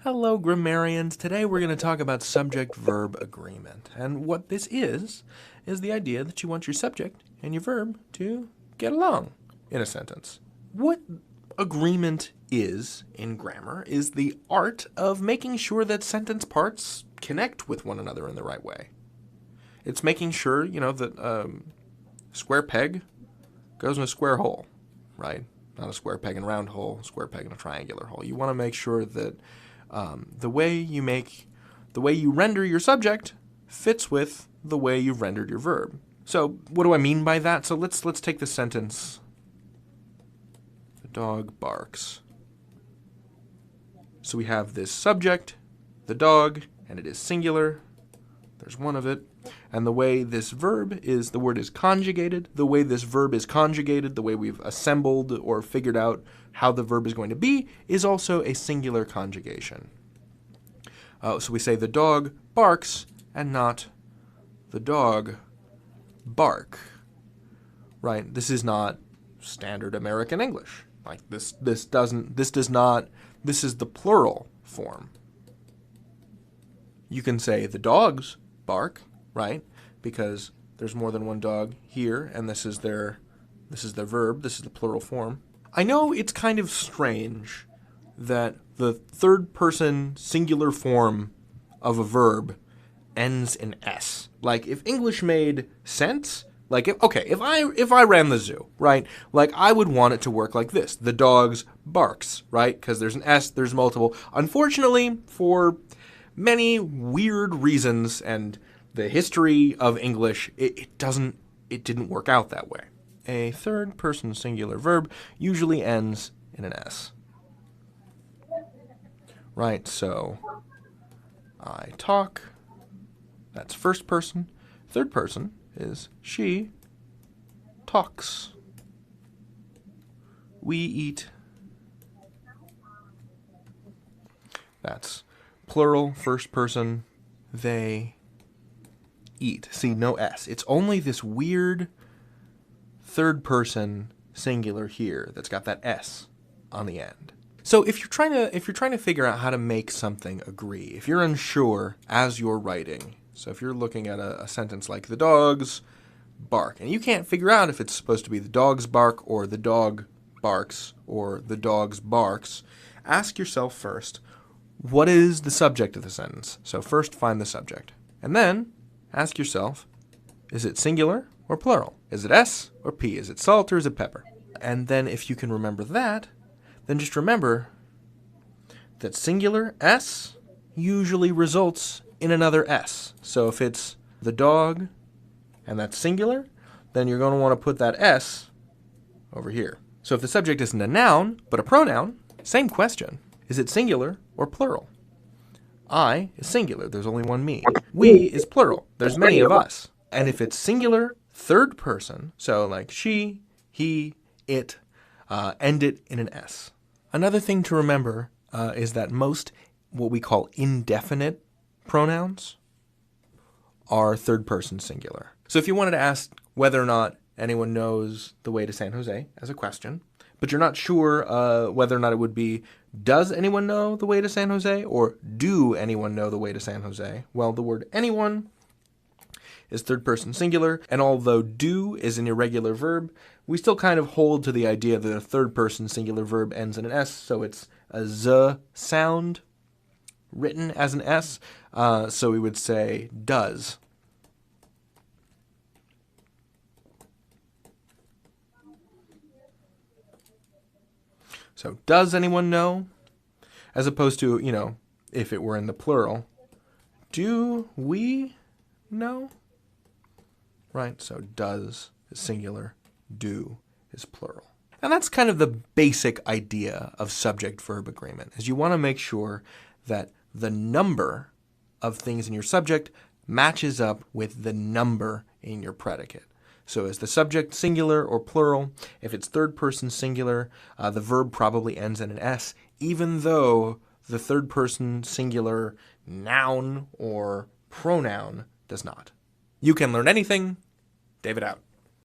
Hello, grammarians. Today we're going to talk about subject-verb agreement. And what this is the idea that you want your subject and your verb to get along in a sentence. What agreement is, in grammar, is the art of making sure that sentence parts connect with one another in the right way. It's making sure, that square peg goes in a square hole, right? Not a square peg in a round hole, a square peg in a triangular hole. You want to make sure that the way you render your subject fits with the way you've rendered your verb. So what do I mean by that? So let's take the sentence. The dog barks. So we have this subject, the dog, and it is singular. There's one of it. And the way this verb is, the word is conjugated. The way this verb is conjugated, the way we've assembled or figured out how the verb is going to be, is also a singular conjugation. So we say the dog barks and not the dog bark. Right? This is not standard American English. Like this is the plural form. You can say the dogs bark, right? Because there's more than one dog here, and this is their verb, this is the plural form. I know it's kind of strange that the third person singular form of a verb ends in S. Like, if English made sense, like, if I ran the zoo, right? Like, I would want it to work like this. The dogs barks, right? Because there's an S, there's multiple. Unfortunately, for many weird reasons and the history of English, it didn't work out that way. A third person singular verb usually ends in an S. Right, so I talk, that's first person. Third person is she talks. We eat. That's plural, first person, they eat. See, no S. It's only this weird third person singular here that's got that S on the end. So if you're trying to figure out how to make something agree, if you're unsure as you're writing, so if you're looking at a sentence like the dogs bark, and you can't figure out if it's supposed to be the dogs bark or the dog barks or the dogs barks, ask yourself first, what is the subject of the sentence? So first find the subject. And then ask yourself, is it singular or plural? Is it S or P? Is it salt or is it pepper? And then if you can remember that, then just remember that singular S usually results in another S. So if it's the dog and that's singular, then you're going to want to put that S over here. So if the subject isn't a noun, but a pronoun, same question. Is it singular or plural? I is singular, there's only one me. We is plural, there's many of us. And if it's singular, third person, so like she, he, it, end it in an S. Another thing to remember is that most what we call indefinite pronouns are third person singular. So if you wanted to ask whether or not anyone knows the way to San Jose as a question, but you're not sure whether or not it would be, does anyone know the way to San Jose, or do anyone know the way to San Jose? Well, the word anyone is third person singular, and although do is an irregular verb, we still kind of hold to the idea that a third person singular verb ends in an S, so it's a Z sound written as an S, so we would say does. So does anyone know? As opposed to, if it were in the plural, do we know? Right, so does is singular, do is plural. And that's kind of the basic idea of subject-verb agreement, is you want to make sure that the number of things in your subject matches up with the number in your predicate. So is the subject singular or plural? If it's third person singular, the verb probably ends in an S, even though the third person singular noun or pronoun does not. You can learn anything. David out.